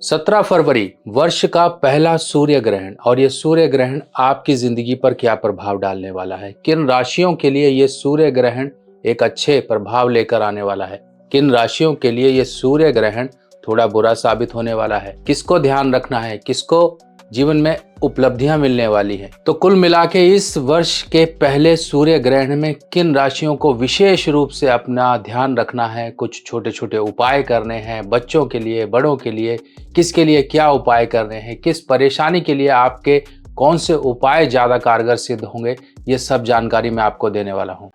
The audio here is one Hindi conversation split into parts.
17 फरवरी वर्ष का पहला सूर्य ग्रहण और ये सूर्य ग्रहण आपकी जिंदगी पर क्या प्रभाव डालने वाला है। किन राशियों के लिए ये सूर्य ग्रहण एक अच्छे प्रभाव लेकर आने वाला है, किन राशियों के लिए ये सूर्य ग्रहण थोड़ा बुरा साबित होने वाला है, किसको ध्यान रखना है, किसको जीवन में उपलब्धियां मिलने वाली है। तो कुल मिला के इस वर्ष के पहले सूर्य ग्रहण में किन राशियों को विशेष रूप से अपना ध्यान रखना है, कुछ छोटे छोटे उपाय करने हैं, बच्चों के लिए, बड़ों के लिए, किसके लिए क्या उपाय करने हैं, किस परेशानी के लिए आपके कौन से उपाय ज्यादा कारगर सिद्ध होंगे, ये सब जानकारी मैं आपको देने वाला हूँ।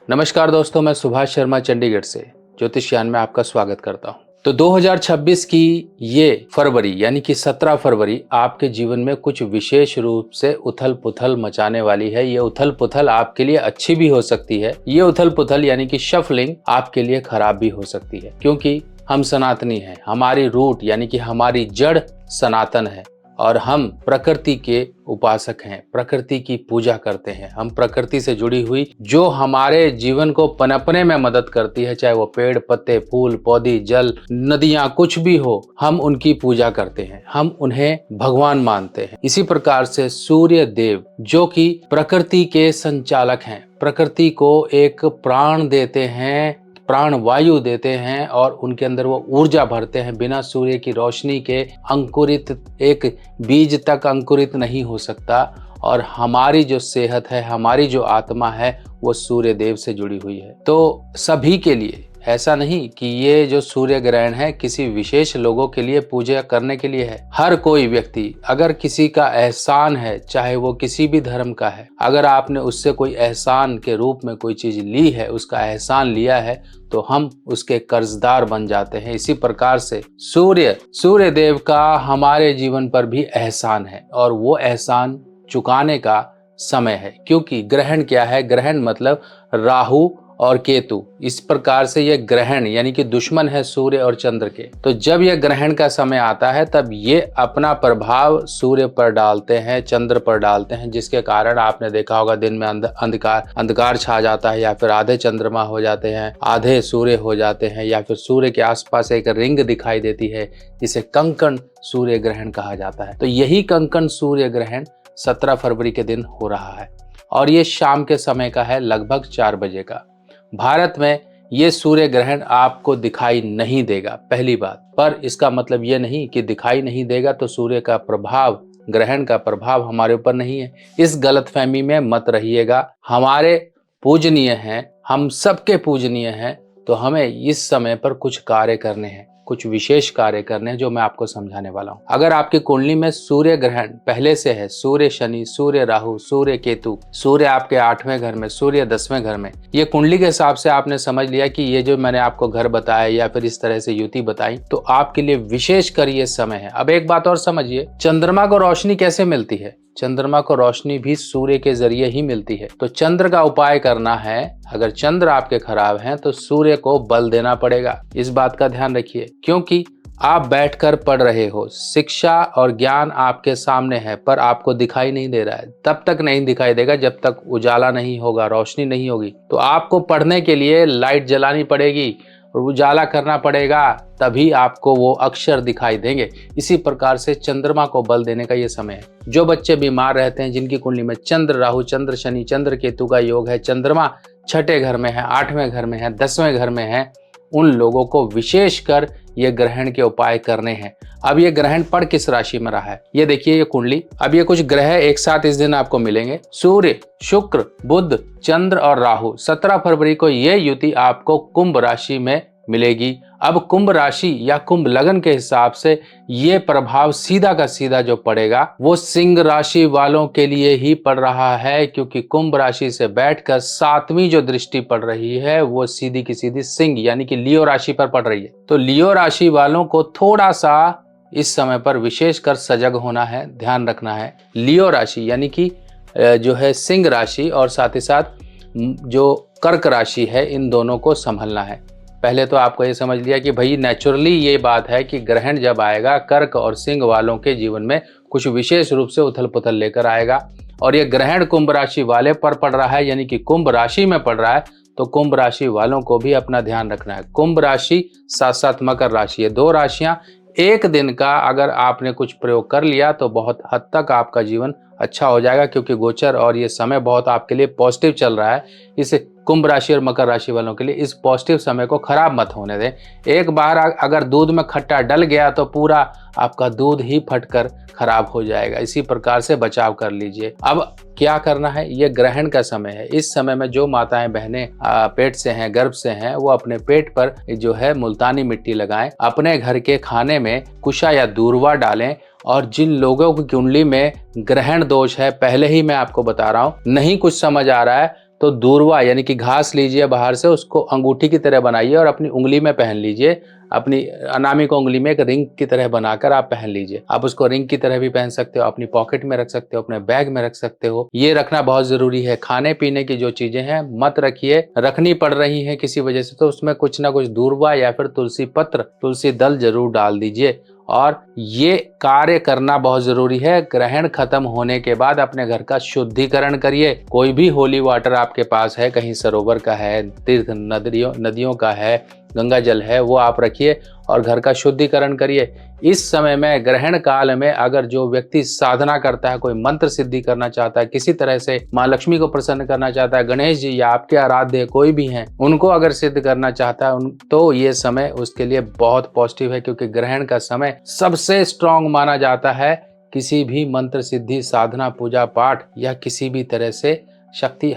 नमस्कार दोस्तों, मैं सुभाष शर्मा चंडीगढ़ से ज्योतिष ज्ञान में आपका स्वागत करता हूं। तो 2026 की ये फरवरी यानी कि 17 फरवरी आपके जीवन में कुछ विशेष रूप से उथल पुथल मचाने वाली है। ये उथल पुथल आपके लिए अच्छी भी हो सकती है, ये उथल पुथल यानी कि शफलिंग आपके लिए खराब भी हो सकती है, क्योंकि हम सनातनी हैं, हमारी रूट यानी कि हमारी जड़ सनातन है और हम प्रकृति के उपासक हैं, प्रकृति की पूजा करते हैं। हम प्रकृति से जुड़ी हुई जो हमारे जीवन को पनपने में मदद करती है, चाहे वो पेड़ पत्ते, फूल पौधे, जल, नदियां, कुछ भी हो, हम उनकी पूजा करते हैं, हम उन्हें भगवान मानते हैं। इसी प्रकार से सूर्य देव जो कि प्रकृति के संचालक हैं, प्रकृति को एक प्राण देते हैं, प्राण वायु देते हैं और उनके अंदर वो ऊर्जा भरते हैं। बिना सूर्य की रोशनी के अंकुरित एक बीज तक अंकुरित नहीं हो सकता। और हमारी जो सेहत है, हमारी जो आत्मा है, वो सूर्य देव से जुड़ी हुई है। तो सभी के लिए, ऐसा नहीं कि ये जो सूर्य ग्रहण है किसी विशेष लोगों के लिए पूजा करने के लिए है। हर कोई व्यक्ति, अगर किसी का एहसान है, चाहे वो किसी भी धर्म का है, अगर आपने उससे कोई एहसान के रूप में कोई चीज ली है, उसका एहसान लिया है, तो हम उसके कर्जदार बन जाते हैं। इसी प्रकार से सूर्य देव का हमारे जीवन पर भी एहसान है और वो एहसान चुकाने का समय है। क्योंकि ग्रहण क्या है? ग्रहण मतलब राहु और केतु, इस प्रकार से यह ग्रहण यानी कि दुश्मन है सूर्य और चंद्र के। तो जब यह ग्रहण का समय आता है तब ये अपना प्रभाव सूर्य पर डालते हैं, चंद्र पर डालते हैं, जिसके कारण आपने देखा होगा दिन में अंधकार छा जाता है, या फिर आधे चंद्रमा हो जाते हैं, आधे सूर्य हो जाते हैं, या फिर सूर्य के आसपास एक रिंग दिखाई देती है, जिसे कंकण सूर्य ग्रहण कहा जाता है। तो यही कंकण सूर्य ग्रहण 17 फरवरी के दिन हो रहा है और ये शाम के समय का है, लगभग 4 बजे का। भारत में ये सूर्य ग्रहण आपको दिखाई नहीं देगा, पहली बात। पर इसका मतलब ये नहीं कि दिखाई नहीं देगा तो सूर्य का प्रभाव, ग्रहण का प्रभाव हमारे ऊपर नहीं है। इस गलतफहमी में मत रहिएगा। हमारे पूजनीय हैं, हम सबके पूजनीय हैं, तो हमें इस समय पर कुछ कार्य करने हैं, कुछ विशेष कार्य करने हैं, जो मैं आपको समझाने वाला हूं। अगर आपकी कुंडली में सूर्य ग्रहण पहले से है, सूर्य शनि, सूर्य राहु, सूर्य केतु, सूर्य आपके 8वें घर में, सूर्य 10वें घर में, ये कुंडली के हिसाब से आपने समझ लिया कि ये जो मैंने आपको घर बताया या फिर इस तरह से युति बताई, तो आपके लिए विशेष कर ये समय है। अब एक बात और समझिए, चंद्रमा को रोशनी कैसे मिलती है? चंद्रमा को रोशनी भी सूर्य के जरिए ही मिलती है। तो चंद्र का उपाय करना है। अगर चंद्र आपके खराब हैं तो सूर्य को बल देना पड़ेगा। इस बात का ध्यान रखिए, क्योंकि आप बैठकर पढ़ रहे हो, शिक्षा और ज्ञान आपके सामने है, पर आपको दिखाई नहीं दे रहा है। तब तक नहीं दिखाई देगा जब तक उजाला नहीं होगा, रोशनी नहीं होगी। तो आपको पढ़ने के लिए लाइट जलानी पड़ेगी और उजाला करना पड़ेगा, तभी आपको वो अक्षर दिखाई देंगे। इसी प्रकार से चंद्रमा को बल देने का ये समय है। जो बच्चे बीमार रहते हैं, जिनकी कुंडली में चंद्र राहु, चंद्र शनि, चंद्र केतु का योग है, चंद्रमा 6ठे घर में है, 8वें घर में है, 10वें घर में है, उन लोगों को विशेषकर ये ग्रहण के उपाय करने हैं। अब ये ग्रहण पड़ किस राशि में रहा है, ये देखिए ये कुंडली। अब ये कुछ ग्रह एक साथ इस दिन आपको मिलेंगे, सूर्य, शुक्र, बुध, चंद्र और राहु। 17 फरवरी को ये युति आपको कुंभ राशि में मिलेगी। अब कुंभ राशि या कुंभ लगन के हिसाब से ये प्रभाव सीधा का सीधा जो पड़ेगा वो सिंह राशि वालों के लिए ही पड़ रहा है, क्योंकि कुंभ राशि से बैठकर 7वीं जो दृष्टि पड़ रही है वो सीधी की सीधी सिंह यानी कि लियो राशि पर पड़ रही है। तो लियो राशि वालों को थोड़ा सा इस समय पर विशेषकर सजग होना है, ध्यान रखना है। लियो राशि यानी कि जो है सिंह राशि और साथ ही साथ जो कर्क राशि है, इन दोनों को संभलना है। पहले तो आपको ये समझ लिया कि भाई नेचुरली ये बात है कि ग्रहण जब आएगा, कर्क और सिंह वालों के जीवन में कुछ विशेष रूप से उथल पुथल लेकर आएगा। और ये ग्रहण कुंभ राशि वाले पर पड़ रहा है, यानी कि कुंभ राशि में पड़ रहा है, तो कुंभ राशि वालों को भी अपना ध्यान रखना है। कुंभ राशि साथ साथ मकर राशि, ये दो राशियां एक दिन का अगर आपने कुछ प्रयोग कर लिया तो बहुत हद तक आपका जीवन अच्छा हो जाएगा, क्योंकि गोचर और ये समय बहुत आपके लिए पॉजिटिव चल रहा है। इस कुंभ राशि और मकर राशि वालों के लिए इस पॉजिटिव समय को खराब मत होने दें। एक बार अगर दूध में खट्टा डल गया तो पूरा आपका दूध ही फटकर खराब हो जाएगा। इसी प्रकार से बचाव कर लीजिए। अब क्या करना है, ये ग्रहण का समय है। इस समय में जो माताएं बहनें पेट से हैं, गर्भ से हैं, वो अपने पेट पर जो है मुल्तानी मिट्टी लगाएं। अपने घर के खाने में कुशा या दूर्वा डालें। और जिन लोगों की कुंडली में ग्रहण दोष है, पहले ही मैं आपको बता रहा हूं, नहीं कुछ समझ आ रहा है तो दूर्वा यानी कि घास लीजिए बाहर से, उसको अंगूठी की तरह बनाइए और अपनी उंगली में पहन लीजिए। अपनी अनामिक उंगली में एक रिंग की तरह बनाकर आप पहन लीजिए। आप उसको रिंग की तरह भी पहन सकते हो, अपनी पॉकेट में रख सकते हो, अपने बैग में रख सकते हो। ये रखना बहुत जरूरी है। खाने पीने की जो चीजें हैं मत रखिए, रखनी पड़ रही है किसी वजह से तो उसमें कुछ ना कुछ दूर्वा या फिर तुलसी पत्र, तुलसी दल जरूर डाल दीजिए। और ये कार्य करना बहुत जरूरी है। ग्रहण खत्म होने के बाद अपने घर का शुद्धिकरण करिए। कोई भी होली वाटर आपके पास है, कहीं सरोवर का है, तीर्थ नदियों का है, गंगा जल है, वो आप रखिए और घर का शुद्धिकरण करिए। इस समय में ग्रहण काल में अगर जो व्यक्ति साधना करता है, कोई मंत्र सिद्धि करना चाहता है, किसी तरह से माँ लक्ष्मी को प्रसन्न करना चाहता है, गणेश जी या आपके आराध्य कोई भी हैं, उनको अगर सिद्ध करना चाहता है तो ये समय उसके लिए बहुत पॉजिटिव है, क्योंकि ग्रहण का समय सबसे स्ट्रांग माना जाता है किसी भी मंत्र सिद्धि, साधना, पूजा पाठ या किसी भी तरह से शक्ति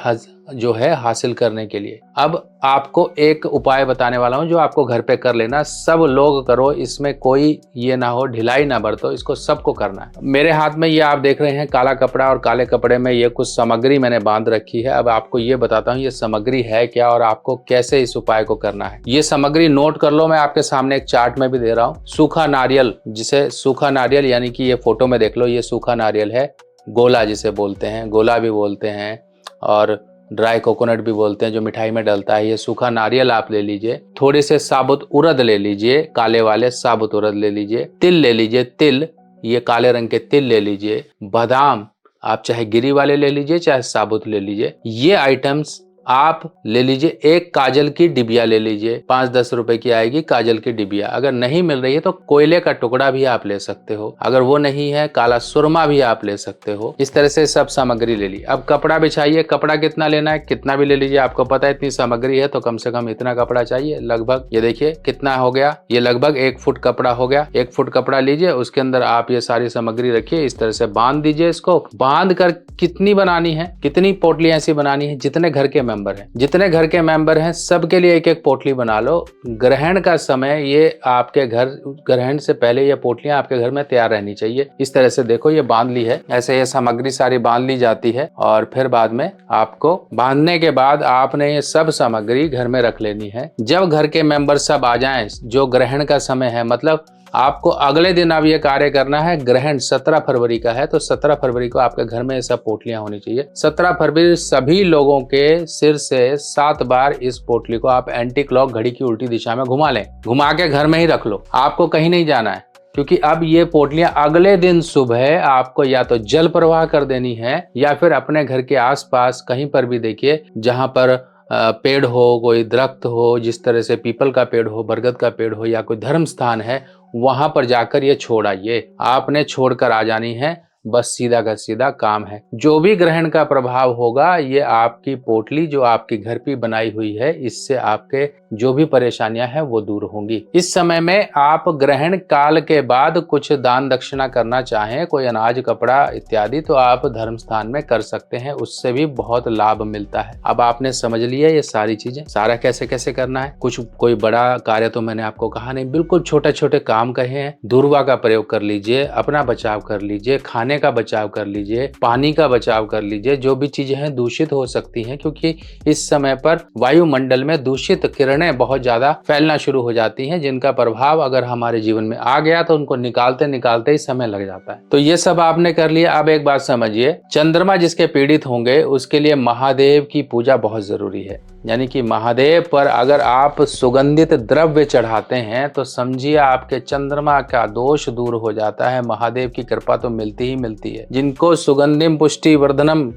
जो है हासिल करने के लिए। अब आपको एक उपाय बताने वाला हूं जो आपको घर पे कर लेना। सब लोग करो, इसमें कोई ये ना हो ढिलाई ना बरतो, इसको सबको करना है। मेरे हाथ में ये आप देख रहे हैं काला कपड़ा, और काले कपड़े में ये कुछ सामग्री मैंने बांध रखी है। अब आपको ये बताता हूँ ये सामग्री है क्या और आपको कैसे इस उपाय को करना है। ये सामग्री नोट कर लो, मैं आपके सामने एक चार्ट में भी दे रहा हूँ। सूखा नारियल, जिसे सूखा नारियल यानी कि ये फोटो में देख लो, ये सूखा नारियल है। गोला जिसे बोलते हैं, गोला भी बोलते हैं और ड्राई कोकोनट भी बोलते हैं, जो मिठाई में डलता है। ये सूखा नारियल आप ले लीजिए। थोड़े से साबुत उड़द ले लीजिए, काले वाले साबुत उड़द ले लीजिए। तिल ले लीजिए, तिल, ये काले रंग के तिल ले लीजिए। बादाम आप चाहे गिरी वाले ले लीजिए चाहे साबुत ले लीजिए। ये आइटम्स आप ले लीजिए। एक काजल की डिबिया ले लीजिए, 5-10 रुपए की आएगी काजल की डिबिया। अगर नहीं मिल रही है तो कोयले का टुकड़ा भी आप ले सकते हो। अगर वो नहीं है, काला सुरमा भी आप ले सकते हो। इस तरह से सब सामग्री ले ली। अब कपड़ा बिछाइए। कपड़ा कितना लेना है, कितना भी ले लीजिए, आपको पता है इतनी सामग्री है तो कम से कम इतना कपड़ा चाहिए। लगभग ये देखिए कितना हो गया, ये लगभग 1 फुट कपड़ा हो गया। 1 फुट कपड़ा लीजिए, उसके अंदर आप ये सारी सामग्री रखिए। इस तरह से बांध दीजिए। इसको बांध कर कितनी बनानी है, कितनी पोटलियां ऐसी बनानी है, जितने घर के मेंबर हैं, जितने घर के मेंबर हैं सबके लिए एक एक पोटली बना लो। ग्रहण का समय ये आपके घर, ग्रहण से पहले ये पोटलियां आपके घर में तैयार रहनी चाहिए। इस तरह से देखो ये बांध ली है, ऐसे ये सामग्री सारी बांध ली जाती है। और फिर बाद में आपको बांधने के बाद आपने ये सब सामग्री घर में रख लेनी है। जब घर के मेंबर सब आ जाएं, जो ग्रहण का समय है, मतलब आपको अगले दिन अब ये कार्य करना है। ग्रहण 17 फरवरी का है तो 17 फरवरी को आपके घर में ये सब पोटलियां होनी चाहिए। 17 फरवरी सभी लोगों के सिर से 7 बार इस पोटली को आप एंटी क्लॉक घड़ी की उल्टी दिशा में घुमा लें। घुमा के घर में ही रख लो, आपको कहीं नहीं जाना है, क्योंकि अब ये पोटलियां अगले दिन सुबह आपको या तो जल प्रवाह कर देनी है या फिर अपने घर के आसपास कहीं पर भी देखिए जहां पर पेड़ हो, कोई दरख्त हो, जिस तरह से पीपल का पेड़ हो, बरगद का पेड़ हो या कोई धर्म स्थान है, वहां पर जाकर ये छोड़ आइए। आपने छोड़कर आ जानी है, बस सीधा का सीधा काम है। जो भी ग्रहण का प्रभाव होगा ये आपकी पोटली जो आपकी घर पे बनाई हुई है, इससे आपके जो भी परेशानियां हैं वो दूर होंगी। इस समय में आप ग्रहण काल के बाद कुछ दान दक्षिणा करना चाहें, कोई अनाज, कपड़ा इत्यादि, तो आप धर्म स्थान में कर सकते हैं, उससे भी बहुत लाभ मिलता है। अब आपने समझ लिया ये सारी चीजें, सारा कैसे कैसे करना है। कोई बड़ा कार्य तो मैंने आपको कहा नहीं, बिल्कुल छोटे छोटे काम कहे हैं। दूर्वा का प्रयोग कर लीजिए, अपना बचाव कर लीजिए, खाने का बचाव कर लीजिए, पानी का बचाव कर लीजिए। जो भी चीजें हैं दूषित हो सकती हैं, क्योंकि इस समय पर वायुमंडल में दूषित किरणें बहुत ज्यादा फैलना शुरू हो जाती हैं, जिनका प्रभाव अगर हमारे जीवन में आ गया तो उनको निकालते निकालते ही समय लग जाता है। तो ये सब आपने कर लिया। अब एक बात समझिए, चंद्रमा जिसके पीड़ित होंगे उसके लिए महादेव की पूजा बहुत जरूरी है। यानी कि महादेव पर अगर आप सुगंधित द्रव्य चढ़ाते हैं तो समझिए आपके चंद्रमा का दोष दूर हो जाता है। महादेव की कृपा तो मिलती ही मिलती है। जिनको सुगंधिम पुष्टि वर्धनम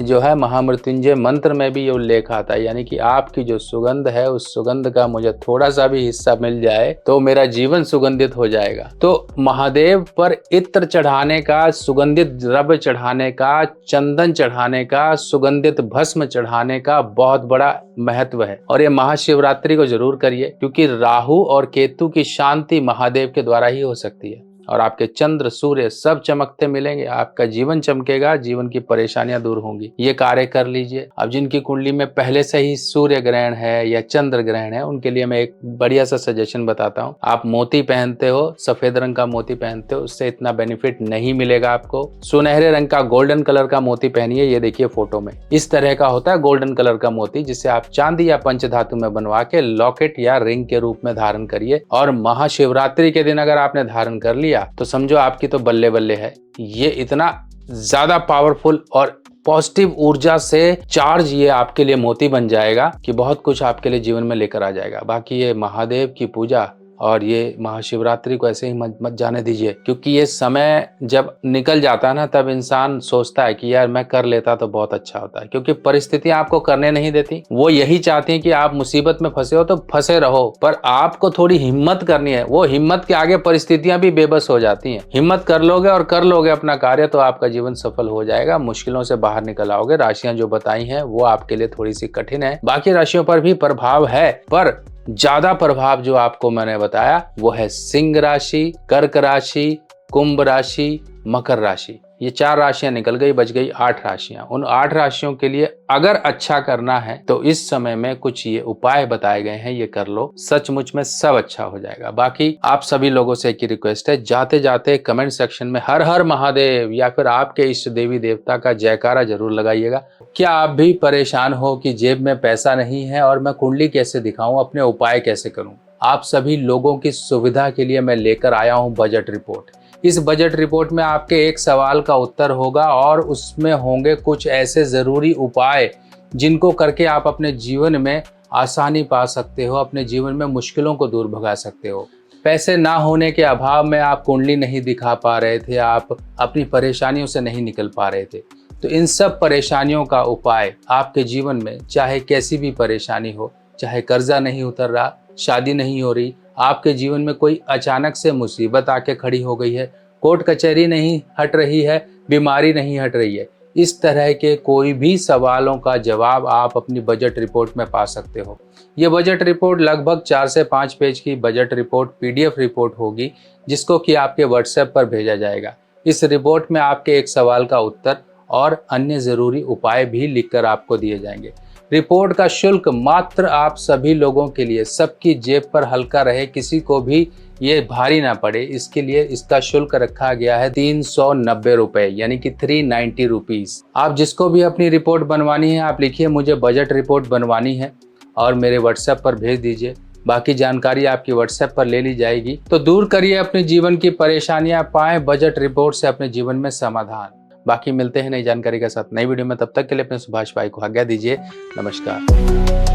जो है महामृत्युंजय मंत्र में भी ये उल्लेख आता है, यानी कि आपकी जो सुगंध है उस सुगंध का मुझे थोड़ा सा भी हिस्सा मिल जाए तो मेरा जीवन सुगंधित हो जाएगा। तो महादेव पर इत्र चढ़ाने का, सुगंधित द्रव्य चढ़ाने का, चंदन चढ़ाने का, सुगंधित भस्म चढ़ाने का बहुत बड़ा महत्व है। और ये महाशिवरात्रि को जरूर करिए, क्योंकि राहु और केतु की शांति महादेव के द्वारा ही हो सकती है। और आपके चंद्र सूर्य सब चमकते मिलेंगे, आपका जीवन चमकेगा, जीवन की परेशानियां दूर होंगी। ये कार्य कर लीजिए। अब जिनकी कुंडली में पहले से ही सूर्य ग्रहण है या चंद्र ग्रहण है, उनके लिए मैं एक बढ़िया सा सजेशन बताता हूँ। आप मोती पहनते हो, सफेद रंग का मोती पहनते हो, उससे इतना बेनिफिट नहीं मिलेगा आपको। सुनहरे रंग का गोल्डन कलर का मोती पहनिए। ये देखिए फोटो में इस तरह का होता है गोल्डन कलर का मोती, जिसे आप चांदी या पंचधातु में बनवा के लॉकेट या रिंग के रूप में धारण करिए। और महाशिवरात्रि के दिन अगर आपने धारण कर लिया तो समझो आपकी तो बल्ले बल्ले है। ये इतना ज्यादा पावरफुल और पॉजिटिव ऊर्जा से चार्ज ये आपके लिए मोती बन जाएगा कि बहुत कुछ आपके लिए जीवन में लेकर आ जाएगा। बाकी ये महादेव की पूजा और ये महाशिवरात्रि को ऐसे ही मत जाने दीजिए, क्योंकि ये समय जब निकल जाता है ना, तब इंसान सोचता है कि यार मैं कर लेता तो बहुत अच्छा होता है, क्योंकि परिस्थितियां आपको करने नहीं देती। वो यही चाहती हैं कि आप मुसीबत में फंसे हो तो फंसे रहो, पर आपको थोड़ी हिम्मत करनी है। वो हिम्मत के आगे परिस्थितियां भी बेबस हो जाती हैं। हिम्मत कर लोगे और कर लोगे अपना कार्य तो आपका जीवन सफल हो जाएगा, मुश्किलों से बाहर निकल आओगे। राशियां जो बताई हैं वो आपके लिए थोड़ी सी कठिन है, बाकी राशियों पर भी प्रभाव है, पर ज्यादा प्रभाव जो आपको मैंने बताया वो है सिंह राशि, कर्क राशि, कुंभ राशि, मकर राशि। ये 4 राशियां निकल गई, बच गई 8 राशियां। उन 8 राशियों के लिए अगर अच्छा करना है तो इस समय में कुछ ये उपाय बताए गए हैं, ये कर लो, सचमुच में सब अच्छा हो जाएगा। बाकी आप सभी लोगों से एक ही रिक्वेस्ट है, जाते जाते कमेंट सेक्शन में हर हर महादेव या फिर आपके इष्ट देवी देवता का जयकारा जरूर लगाइएगा। क्या आप भी परेशान हो कि जेब में पैसा नहीं है और मैं कुंडली कैसे दिखाऊं, अपने उपाय कैसे करूं? आप सभी लोगों की सुविधा के लिए मैं लेकर आया हूं बजट रिपोर्ट। इस बजट रिपोर्ट में आपके एक सवाल का उत्तर होगा और उसमें होंगे कुछ ऐसे जरूरी उपाय जिनको करके आप अपने जीवन में आसानी पा सकते हो, अपने जीवन में मुश्किलों को दूर भगा सकते हो। पैसे ना होने के अभाव में आप कुंडली नहीं दिखा पा रहे थे, आप अपनी परेशानियों से नहीं निकल पा रहे थे, तो इन सब परेशानियों का उपाय आपके जीवन में, चाहे कैसी भी परेशानी हो, चाहे कर्जा नहीं उतर रहा, शादी नहीं हो रही, आपके जीवन में कोई अचानक से मुसीबत आके खड़ी हो गई है, कोर्ट कचहरी नहीं हट रही है, बीमारी नहीं हट रही है, इस तरह के कोई भी सवालों का जवाब आप अपनी बजट रिपोर्ट में पा सकते हो। ये बजट रिपोर्ट लगभग 4 से 5 पेज की बजट रिपोर्ट PDF रिपोर्ट होगी, जिसको कि आपके व्हाट्सएप पर भेजा जाएगा। इस रिपोर्ट में आपके एक सवाल का उत्तर और अन्य जरूरी उपाय भी लिखकर आपको दिए जाएंगे। रिपोर्ट का शुल्क मात्र आप सभी लोगों के लिए, सबकी जेब पर हल्का रहे, किसी को भी ये भारी ना पड़े, इसके लिए इसका शुल्क रखा गया है 390 रुपए, यानी कि 390 रुपीज। आप जिसको भी अपनी रिपोर्ट बनवानी है, आप लिखिए मुझे बजट रिपोर्ट बनवानी है और मेरे व्हाट्सएप पर भेज दीजिए। बाकी जानकारी आपकी व्हाट्सएप पर ले ली जाएगी। तो दूर करिए अपने जीवन की परेशानियां, पाएं बजट रिपोर्ट से अपने जीवन में समाधान। बाकी मिलते हैं नई जानकारी के साथ नई वीडियो में, तब तक के लिए अपने सुभाष भाई को आज्ञा दीजिए। नमस्कार।